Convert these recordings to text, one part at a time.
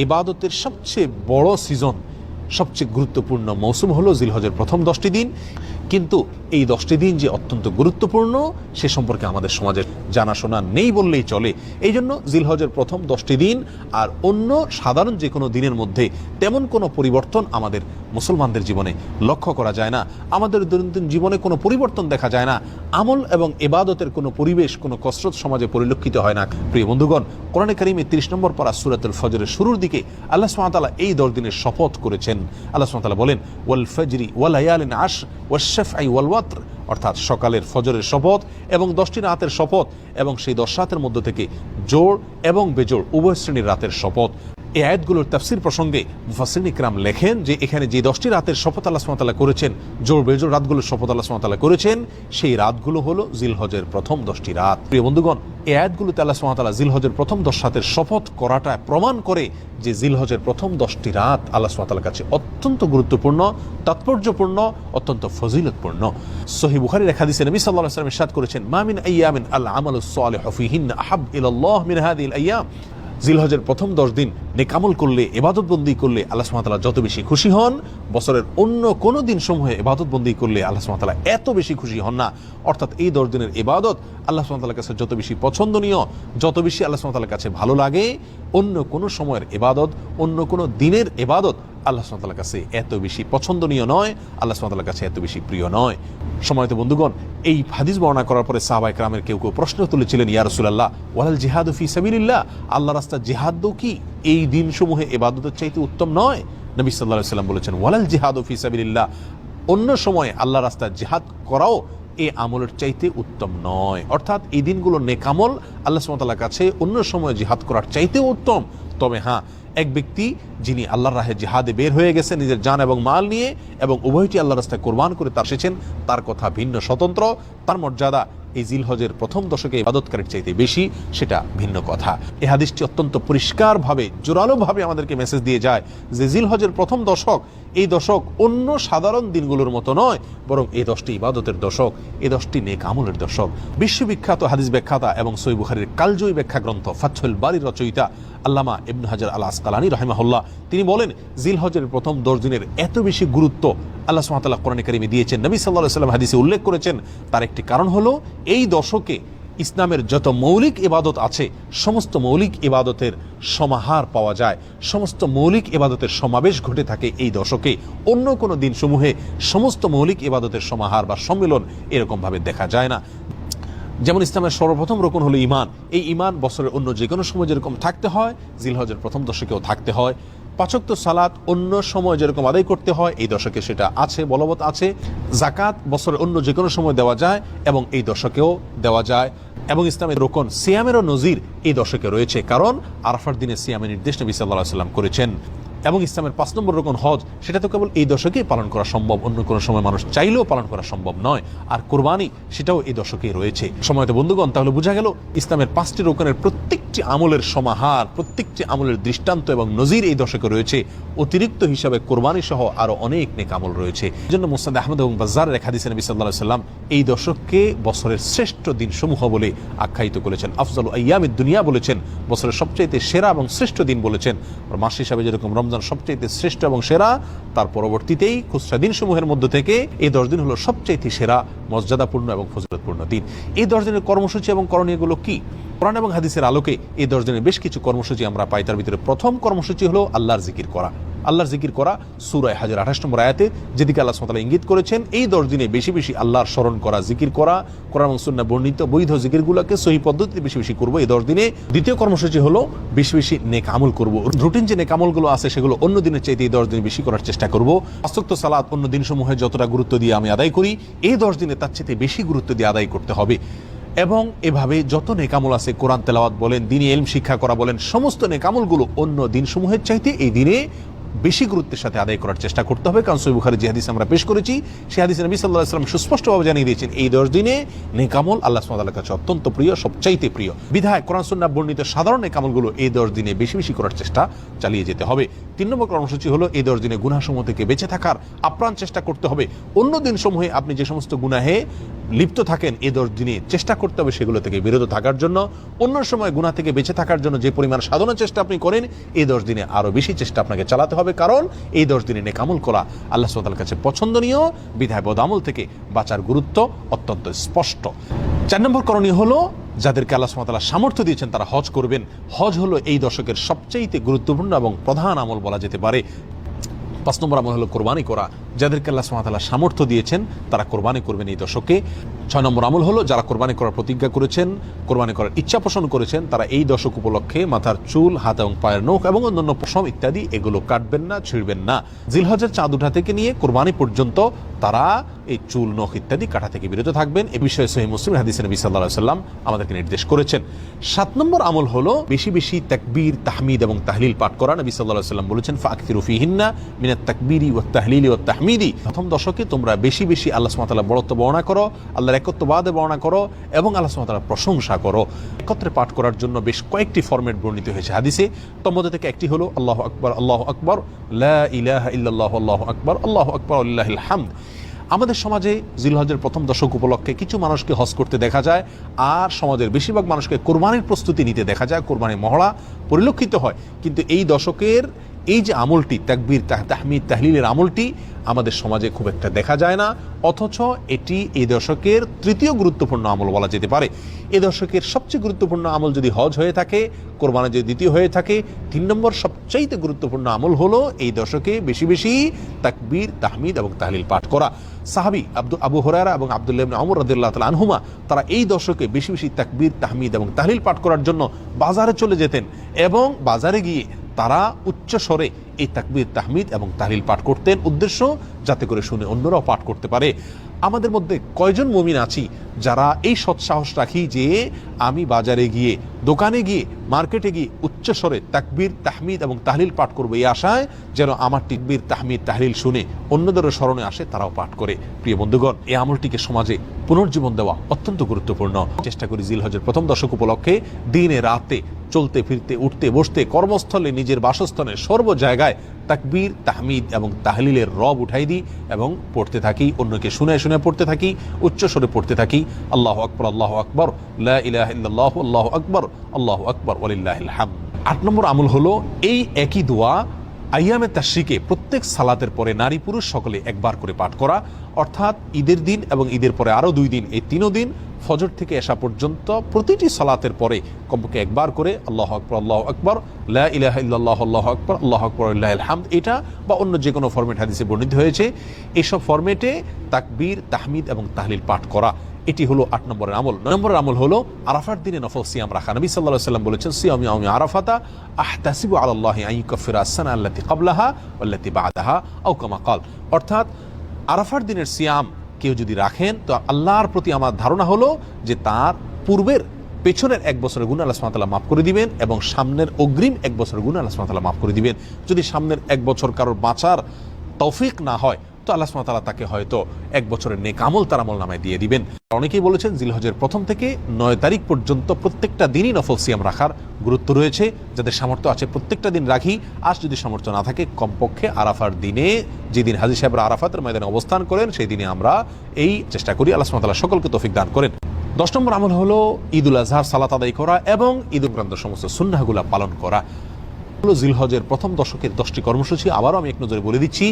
ইবাদতের সবচেয়ে বড় সিজন, সবচেয়ে গুরুত্বপূর্ণ মৌসুম হলো জিলহজের প্রথম 10টি দিন। কিন্তু এই 10টি দিন যে অত্যন্ত গুরুত্বপূর্ণ সে সম্পর্কে আমাদের সমাজের জানাশোনা নেই বললেই চলে। এই জন্য জিলহজের প্রথম 10টি দিন আর অন্য সাধারণ যে কোনো দিনের মধ্যে তেমন কোনো পরিবর্তন আমাদের মুসলমানদের জীবনে লক্ষ্য করা যায় না। আমাদের দৈনন্দিন জীবনে কোনো পরিবর্তন দেখা যায় না। আমল এবং ইবাদতের কোনো পরিবেশ, কোনো কসরত সমাজে পরিলক্ষিত হয় না। প্রিয় বন্ধুগণ, কোরআনে কারিমে 30 নম্বর পারা সূরাতুল ফজরের শুরুর দিকে আল্লাহ সুবহানাহু ওয়া তাআলা এই 10 দিনের শপথ করেছেন। আল্লাহ সুবহানাহু ওয়া তাআলা বলেন, ওয়াল ফজরি ওয়া লায়ালিন আশর ওয়াশ-শাফঈ ওয়াল ওয়াতর, অর্থাৎ সকালের ফজরের শপথ এবং 10টি রাতের শপথ, এবং সেই 10 রাতের মধ্য থেকে জোড় এবং বেজোড় উভয় শ্রেণীর রাতের শপথ। এই আয়াতগুলোর তাফসীর প্রসঙ্গে মুফাসসিরিন ইকরাম লেখেন যে এখানে যে 10টি রাতের শপথ আল্লাহ সুবহানাহু ওয়া তাআলা করেছেন, জোড় বেজোড় রাতগুলোর শপথ আল্লাহ সুবহানাহু ওয়া তাআলা করেছেন, সেই রাতগুলো হলো জিলহজের প্রথম 10টি রাত। প্রিয় বন্ধুগণ, এই আয়াতগুলোতে আল্লাহ সুবহানাহু ওয়া তাআলা জিলহজের প্রথম 10 রাতের শপথ করাটা প্রমাণ করে যে জিলহজের প্রথম 10টি রাত আল্লাহ সুবহানাহু ওয়া তাআলার কাছে অত্যন্ত গুরুত্বপূর্ণ, তাৎপর্যপূর্ণ, অত্যন্ত ফজিলতপূর্ণ। সহিহ বুখারীর এক হাদিসে নবী সাল্লাল্লাহু আলাইহি ওয়াসাল্লাম ইরশাদ করেছেন, মা মিন আইয়ামিন আল আমালুস সালিহু ফীহিন্না আহাব ইলাল্লাহ মিন হাযিহিল আইয়াম। জিলহজের প্রথম 10 দিন নেকামল করলে, ইবাদত বন্দি করলে আল্লাহ সুবহানাহু ওয়া তাআলা যত বেশি খুশি হন, বছরের অন্য কোনো দিন সমূহে ইবাদত বন্দি করলে আল্লাহ সুবহানাহু ওয়া তাআলা এত বেশি খুশি হন না। অর্থাৎ এই 10 দিনের ইবাদত আল্লাহ সুবহানাহু ওয়া তাআলার কাছে যত বেশি পছন্দনীয়, যত বেশি আল্লাহ সুবহানাহু ওয়া তাআলার কাছে ভালো লাগে, অন্য কোনো সময়ের ইবাদত, অন্য কোনো দিনের ইবাদত আল্লাহ সুবহানাহু ওয়া তাআলার কাছে এত বেশি পছন্দনীয় নয়, আল্লাহ সুবহানাহু ওয়া তাআলার কাছে এত বেশি প্রিয় নয়। সম্মানিত বন্ধুগণ, এই হাদিস বর্ণনা করার পরে সাহাবায়ে কেরামের কেউ কেউ প্রশ্ন তুলেছিলেন, ইয়া রাসূলুল্লাহ ওয়ালাল জিহাদু ফি সাবিলিল্লাহ, আল্লাহর রাস্তায় জিহাদও কি এই দিনসমূহে ইবাদতের চাইতে উত্তম নয়? নবী সাল্লাল্লাহু আলাইহি ওয়াসাল্লাম বলেছেন, ওয়ালাল জিহাদু ফি সাবিলিল্লাহ, অন্য সময় আল্লাহর রাস্তায় জিহাদ করাও এই আমলের চাইতে উত্তম নয়। অর্থাৎ এই দিনগুলো নেকামল আল্লাহ সুবহানাহু ওয়া তাআলার কাছে অন্য সময় জিহাদ করার চাইতেও উত্তম। তবে হ্যাঁ, এক ব্যক্তি যিনি আল্লাহর রাহে জিহাদে বের হয়ে গেছেন নিজের জান এবং মাল নিয়ে, এবং উভয়টি আল্লাহর রাস্তায় কোরবান করে তার এসেছেন, তার কথা ভিন্ন, স্বতন্ত্র। তার মর্যাদা এই জিলহজের প্রথম দশকে ইবাদতকারীর চাইতে বেশি, সেটা ভিন্ন কথা। এই হাদিসটি অত্যন্ত পরিষ্কারভাবে, জোরালোভাবে আমাদেরকে মেসেজ দিয়ে যায় যে জিলহজের প্রথম দশক, এই দশক অন্য সাধারণ দিনগুলোর মতো নয়, বরং এই 10টি ইবাদতের দশক, এই 10টি নেক আমলের দশক। বিশ্ববিখ্যাত হাদিস ব্যাখ্যাতা এবং সহিহ বুখারীর কালজয়ী ব্যাখ্যা গ্রন্থ ফাথহুল বারীর রচয়িতা আল্লামা ইবনে হাজার আল আসকালানী রাহিমাহুল্লাহ তিনি বলেন, জিলহজের প্রথম 10 দিনের এত বেশি গুরুত্ব আল্লাহ সুবহানাহু ওয়া তাআলা কোরআনে কারিমে দিয়েছেন, নবী সাল্লাল্লাহু আলাইহি ওয়াসাল্লাম হাদিসে উল্লেখ করেছেন। তার একটি কারণ হলো এই দশকে ইসলামের যত মৌলিক ইবাদত আছে, সমস্ত মৌলিক ইবাদতের সমাহার পাওয়া যায়, সমস্ত মৌলিক ইবাদতের সমাবেশ ঘটে থাকে এই দশকে। অন্য কোনো দিনসমূহে সমস্ত মৌলিক ইবাদতের সমাহার বা সম্মিলন এরকমভাবে দেখা যায় না। যেমন ইসলামের সর্বপ্রথম রকম হলো ঈমান। এই ঈমান বছরের অন্য যে কোনো সময় যেরকম থাকতে হয়, জিলহজের প্রথম দশকেও থাকতে হয়। 5 ওয়াক্ত সালাত অন্য সময় যেরকম আদায় করতে হয়, এই দশকে সেটা আছে, বলবৎ আছে। যাকাত বছরের অন্য যে কোনো সময় দেওয়া যায় এবং এই দশকেও দেওয়া যায়। এবং ইসলামের রোকন সিয়ামেরও নজির এই দশকে রয়েছে, কারণ আরাফার দিনে সিয়ামের নির্দেশ নবী সাল্লাল্লাহু আলাইহি ওয়াসাল্লাম করেছেন। এবং ইসলামের 5 নম্বর রকম হজ, সেটা তো কেবল এই দশকেই পালন করা সম্ভব, অন্য কোনো সময় মানুষ চাইলেও পালন করা সম্ভব নয়। আর কোরবানি, সেটাও এই দশকেই রয়েছে। সময়ত বন্ধুগণ, তাহলে বোঝা গেল ইসলামের 5টি রকমের প্রত্যেকটি আমলের সমাহার, প্রত্যেকটি আমলের দৃষ্টান্ত এবং নজির এই দশকে রয়েছে। অতিরিক্ত হিসাবে কোরবানি সহ আরো অনেক নেক আমল রয়েছে। এই জন্য মুসনাদ আহমদ এবং বাজ্জারের এক হাদিসে নবী সাল্লাল্লাহু আলাইহি ওয়াসাল্লাম এই দশককে বছরের শ্রেষ্ঠ দিনসমূহ বলে আখ্যায়িত করেছেন। আফজালু আইয়ামিদ দুনিয়া বলেছেন, বছরের সবচাইতে সেরা এবং শ্রেষ্ঠ দিন বলেছেন। আর মাস হিসাবে যেরকম রমজান সবচাইতে শ্রেষ্ঠ এবং সেরা, তার পরবর্তীতেই খুচরা দিনসমূহের মধ্য থেকে এই 10 দিন হলো সবচাইতে সেরা, মর্যাদাপূর্ণ এবং ফজিলতপূর্ণ দিন। এই 10 দিনের কর্মসূচি এবং করণীয়গুলো কি? কোরআন এবং হাদিসের আলোকে এই 10 দিনের বেশ কিছু কর্মসূচি আমরা পাই। তার ভিতরে প্রথম কর্মসূচি হলো আল্লাহর জিকির করা। আল্লাহর জিকির করা সূরা হাজর 28 নম্বর আয়াতে যেদিকে আল্লাহ সুবহানাহু ওয়া তাআলা ইঙ্গিত করেছেন, এই 10 দিনে বেশি বেশি আল্লাহর স্মরণ করা, জিকির করা, কোরআন এবং সুন্নাহ বর্ণিত বৈধ জিকিরগুলোকে সহিহ পদ্ধতিতে বেশি বেশি করব এই 10 দিনে। দ্বিতীয় কর্মসূচি হলো বেশি বেশি নেক আমল করব। রুটিন যে নেক আমলগুলো আছে সেগুলো অন্য দিনের চাইতে এই 10 দিনে বেশি করার চেষ্টা করব। 5 ওয়াক্ত সালাত অন্য দিনসমূহে যতটা গুরুত্ব দিয়ে আমি আদায় করি, এই 10 দিনে তার চাইতে বেশি গুরুত্ব দিয়ে আদায় করতে হবে। এবং এভাবে যত নেকামল আছে, কোরআন তেলাওয়াত বলেন, দ্বীনি ইলম শিক্ষা করা বলেন, সমস্ত নেকামলগুলো অন্য দিনসমূহের চাইতে এই দিনে বেশি গুরুত্বের সাথে আদায় করার চেষ্টা করতে হবে। কারণ সহিহ বুখারী যে হাদিস আমরা পেশ করেছি, সেই হাদিসে নবী সাল্লাল্লাহু আলাইহি ওয়াসাল্লাম সুস্পষ্টভাবে জানিয়ে দিয়েছেন এই 10 দিনে নেকামল আল্লাহ সুবহানাহু ওয়া তাআলার কাছে অত্যন্ত প্রিয়, সবচাইতে প্রিয়। বিধায় কোরআন সুন্নাহ বর্ণিত সাধারণ নেকামলগুলো এই 10 দিনে বেশি বেশি করার চেষ্টা চালিয়ে যেতে হবে। 3 নম্বর কর্মসূচি হলো এই 10 দিনে গুনাহসমূহ থেকে বেঁচে থাকার আপ্রাণ চেষ্টা করতে হবে। অন্য দিনসমূহে আপনি যে সমস্ত গুনাহে লিপ্ত থাকেন এই 10 দিনে চেষ্টা করতে হবে সেগুলো থেকে বিরত থাকার জন্য। অন্য সময় গুনাহ থেকে বেঁচে থাকার জন্য যে পরিমাণ সাধনার চেষ্টা আপনি করেন এই 10 দিনে আরও বেশি চেষ্টা আপনাকে চালাতে হবে, কারণ এই 10 দিনে নেক আমল করা আল্লাহ সুবহানাহু ওয়া তাআলার কাছে পছন্দনীয়, বিধায় বদ আমল থেকে বাঁচার গুরুত্ব অত্যন্ত স্পষ্ট। 4 নম্বর করণীয় হলো যাদেরকে আল্লাহ সুবহানাহু ওয়া তাআলা সামর্থ্য দিয়েছেন তারা হজ করবেন। হজ হলো এই দশকের সবচেয়ে গুরুত্বপূর্ণ এবং প্রধান আমল বলা যেতে পারে। 5 নম্বর আমল হলো কোরবানি করা। যাদেরকে আল্লাহ সুবহানাহু ওয়া তাআলা সামর্থ্য দিয়েছেন তারা কোরবানি করবেন এই দশকে। 6 নম্বর আমল হলো যারা কোরবানি করার প্রতিজ্ঞা করেছেন, কোরবানি করার ইচ্ছা পোষণ করেছেন, তারা এই দশক উপলক্ষে মাথার চুল, হাত এবং পায়ের নখ এবং অন্যান্য পশম ইত্যাদি এগুলো কাটবেন না, ছিঁড়বেন না। জিলহজের চাঁদ ওঠা থেকে নিয়ে কোরবানি পর্যন্ত তারা এই চুল, নখ ইত্যাদি কাটা থেকে বিরত থাকবেন। এ বিষয়ে সহিহ মুসলিম হাদিসে নবী সাল্লাল্লাহু আলাইহি ওয়াসাল্লাম আমাদেরকে নির্দেশ করেছেন। 7 নম্বর আমল হলো বেশি বেশি তাকবীর, তাহমিদ এবং তাহলিল পাঠ করা। নবী সাল্লাল্লাহু আলাইহি ওয়াসাল্লাম বলেছেন ফাকসিরু ফিহিন্না মিনাত তাকবীরি ওয়াত তাহলিলি ওয়াত তাহমিদি। প্রথম দশকে তোমরা বেশি বেশি আল্লাহ সুবহানাহু ওয়া তাআলার বড়ত্ব বর্ণনা করো, আল্লাহর একত্ববাদে বর্ণনা করো এবং আল্লাহ সুবহানাহু ওয়া তাআলার প্রশংসা করো। একত্রে পাঠ করার জন্য বেশ কয়েকটি ফরম্যাট বর্ণিত হয়েছে হাদিসে। তোর মধ্যে থেকে একটি হলো আল্লাহু আকবার, আল্লাহু আকবার, লা ইলাহা ইল্লাল্লাহু, আল্লাহু আকবার, আল্লাহু আকবার, লিল্লাহিল হামদ। আমাদের সমাজে জিলহজের প্রথম দশক উপলক্ষে কিছু মানুষকে হজ করতে দেখা যায়, আর সমাজের বেশিরভাগ মানুষকে কোরবানির প্রস্তুতি নিতে দেখা যায়, কোরবানির মহড়া পরিলক্ষিত হয়। কিন্তু এই দশকের এই যে আমলটি, তাকবীর, তাহমিদ, তাহলিলের আমলটি আমাদের সমাজে খুব একটা দেখা যায় না, অথচ এটি এই দশকের তৃতীয় গুরুত্বপূর্ণ আমল বলা যেতে পারে। এই দশকের সবচেয়ে গুরুত্বপূর্ণ আমল যদি হজ হয়ে থাকে, কোরবানি যদি দ্বিতীয় হয়ে থাকে, 3 নম্বর সবচাইতে গুরুত্বপূর্ণ আমল হলো এই দশকে বেশি বেশি তাকবীর, তাহমিদ এবং তাহলিল পাঠ করা। সাহাবী আবু হুরায়রা এবং আব্দুল্লাহ ইবনে ওমর রাদিয়াল্লাহু তাআলা আনহুমা তারা এই দশকে বেশি বেশি তাকবীর, তাহমিদ এবং তাহলিল পাঠ করার জন্য বাজারে চলে যেতেন এবং বাজারে গিয়ে তারা উচ্চ স্বরে এই তাকবীর, তাহমিদ এবং তাহলিল পাঠ করতেন, উদ্দেশ্য যাতে করে শুনে অন্যরাও পাঠ করতে পারে। আমাদের মধ্যে কয়জন মুমিন আছি যারা এই সৎসাহস রাখি যে আমি বাজারে গিয়ে, দোকানে গিয়ে, মার্কেটে গিয়ে উচ্চ স্বরে তাকবীর, তাহমিদ এবং তাহলিল পাঠ করবো, এই আশায় যেন আমার তাকবীর, তাহমিদ, তাহলিল শুনে অন্যদেরও স্মরণে আসে, তারাও পাঠ করে। প্রিয় বন্ধুগণ, এই আমলটিকে সমাজে পুনর্জীবন দেওয়া অত্যন্ত গুরুত্বপূর্ণ। চেষ্টা করি জিলহজের প্রথম দশক উপলক্ষে দিনে রাতে চলতে ফিরতে, উঠতে বসতে, কর্মস্থলে, নিজের বাসস্থানে, সর্ব জায়গায় তাকবীর, তাহমিদ এবং তাহলিলের রব উঠাই দিই এবং পড়তে থাকি, অন্যকে শুনে শুনে পড়তে থাকি, উচ্চ স্বরে পড়তে থাকি। আল্লাহু আকবার, আল্লাহু আকবার, লা ইলাহা ইল্লাল্লাহু, আল্লাহু আকবার, আল্লাহু আকবার, ওয়ালিল্লাহিল হামদ। 8 নম্বর আমল হলো এই একই দোয়া আইয়ামে তাশরিকে প্রত্যেক সালাতের পরে নারী পুরুষ সকলে একবার করে পাঠ করা, অর্থাৎ ঈদের দিন এবং ঈদের পরে আরও 2 দিন, এই 3 দিন ফজর থেকে এশা পর্যন্ত প্রতিটি সালাতের পরে কমপক্ষে একবার করে আল্লাহু আকবার, আল্লাহু আকবার, লা ইলাহা ইল্লাল্লাহু, আল্লাহু আকবার, আল্লাহু আকবার, লিল্লাহিল হামদ, এটা বা অন্য যে কোনো ফরম্যাট হাদিসে বর্ণিত হয়েছে, এইসব ফরম্যাটে তাকবীর, তাহমিদ এবং তাহলিল পাঠ করা। এটি হলো 8 নম্বরের আমল। 9 নম্বরের আমল হলো আরাফার দিনে নফল সিয়াম রাখা। নবী সাল্লাল্লাহু আলাইহি ওয়াসাল্লাম বলেছেন সিয়াম ইয়াউমি আরাফাতা আহতাসিবু আলাল্লাহি আন ইউকাফিরা আস-সানা আল্লাতী ক্বাবলাহা ওয়াল্লাতী বা'দাহা আও কামা ক্বাল। অর্থাৎ আরাফার দিনের সিয়াম কেউ যদি রাখেন তো আল্লাহর প্রতি আমার ধারণা হলো যে তার পূর্বের, পেছনের 1 বছরের গুনাহ আল্লাহ সুবহানাহু ওয়া তাআলা মাফ করে দিবেন এবং সামনের অগ্রিম 1 বছরের গুনাহ আল্লাহ সুবহানাহু ওয়া তাআলা মাফ করে দিবেন। যদি সামনের 1 বছর কারোর বাঁচার তৌফিক না হয় তো আল্লাহ সুবহানাহু ওয়া তাআলা তাকে হয়তো 1 বছরের নেক আমল তার আমল নামায় দিয়ে দিবেন। অনেকেই বলেছেন জিলহজের 1 থেকে 9 তারিখ পর্যন্ত প্রত্যেকটা দিনই নফল সিয়াম রাখার গুরুত্ব রয়েছে। যাদের সামর্থ্য আছে প্রত্যেকটা দিন রাখি, আর যদি সামর্থ্য না থাকে কমপক্ষে আরাফার দিনে, যেদিন হাজী সাহেবরা আরাফাতের ময়দানে অবস্থান করেন সেই দিনে আমরা এই চেষ্টা করি। আল্লাহ সুবহানাহু ওয়া তাআলা সকলকে তৌফিক দান করেন। 10 নম্বর আমল হলো ঈদুল আজহার সালাত আদায় করা এবং ঈদ উপরান্ত সমস্ত সুন্নাহগুলো পালন করা। জিলহজের প্রথম দশকের 10টি কর্মসূচি আবারও আমি এক নজরে বলে দিচ্ছি।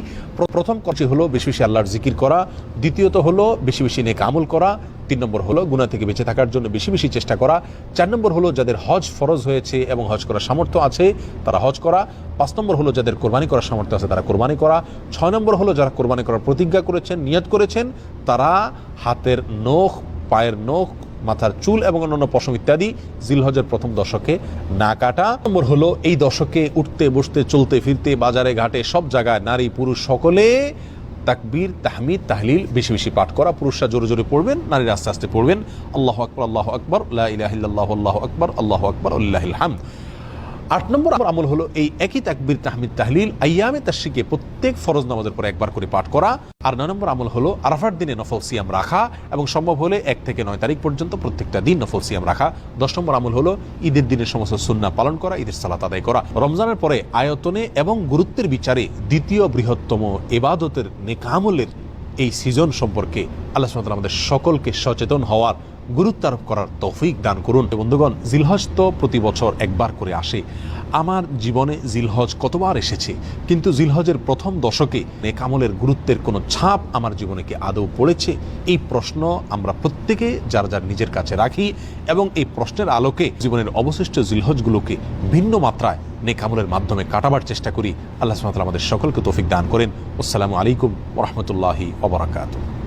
প্রথম কাজটি হলো বেশি বেশি আল্লাহর জিকির করা, দ্বিতীয়ত হলো বেশি বেশি নেক আমল করা, 3 নম্বর হলো গুনাহ থেকে বেঁচে থাকার জন্য বেশি বেশি চেষ্টা করা, 4 নম্বর হলো যাদের হজ ফরজ হয়েছে এবং হজ করার সামর্থ্য আছে তারা হজ করা, 5 নম্বর হলো যাদের কোরবানি করার সামর্থ্য আছে তারা কোরবানি করা, 6 নম্বর হলো যারা কোরবানি করার প্রতিজ্ঞা করেছেন, নিয়ত করেছেন, তারা হাতের নখ, পায়ের নখ, মাথার চুল এবং অন্যান্য পশম ইত্যাদি জিলহজের প্রথম দশকে না কাটা। নম্বর হলো এই দশকে উঠতে বসতে, চলতে ফিরতে, বাজারে ঘাটে সব জায়গায় নারী পুরুষ সকলে তাকবীর, তাহমিদ, তাহলিল বেশি বেশি পাঠ করা। পুরুষরা জোরে জোরে পড়বেন, নারীরা আস্তে আস্তে পড়বেন। আল্লাহু আকবার, আল্লাহু আকবার, লা ইলাহা ইল্লাল্লাহু, আল্লাহু আকবার, আল্লাহু আকবার, লিল্লাহিল হামদ। 8 নম্বর আমল হলো এই একই তাকবীর, তাহমিদ, তাহলিল আইয়ামে তাশরিকে প্রত্যেক ফরজ নামাজের পরে একবার করে পাঠ করা। আর 9 নম্বর আমল হলো আরাফার দিনে নফল সিয়াম রাখা এবং সম্ভব হলে 1 থেকে 9 তারিখ পর্যন্ত প্রত্যেকটা দিন নফল সিয়াম রাখা। 10 নম্বর আমল হলো ঈদের দিনের সমস্ত সুন্নাহ পালন করা, ঈদের সালাত আদায় করা। রমজানের পরে আয়তনে এবং গুরুত্বের বিচারে দ্বিতীয় বৃহত্তম ইবাদতের নেক আমলের এই সিজন সম্পর্কে আল্লাহ সুবহানাহু ওয়া তাআলা আমাদের সকলকে সচেতন হওয়ার, গুরুত্ব আরোপ করার তৌফিক দান করুন। বন্ধুগণ, জিলহজ তো প্রতি বছর একবার করে আসে। আমার জীবনে জিলহজ কতবার এসেছে, কিন্তু জিলহজের প্রথম দশকে নেক আমলের গুরুত্বের কোনো ছাপ আমার জীবনে কি আদৌ পড়েছে? এই প্রশ্ন আমরা প্রত্যেকে যার যার নিজের কাছে রাখি এবং এই প্রশ্নের আলোকে জীবনের অবশিষ্ট জিলহজগুলোকে ভিন্ন মাত্রায় নেক আমলের মাধ্যমে কাটাবার চেষ্টা করি। আল্লাহ সুবহানাহু ওয়া তাআলা আমাদের সকলকে তৌফিক দান করেন। আসসালামু আলাইকুম ওয়া রাহমাতুল্লাহি ওয়া বারাকাতুহু।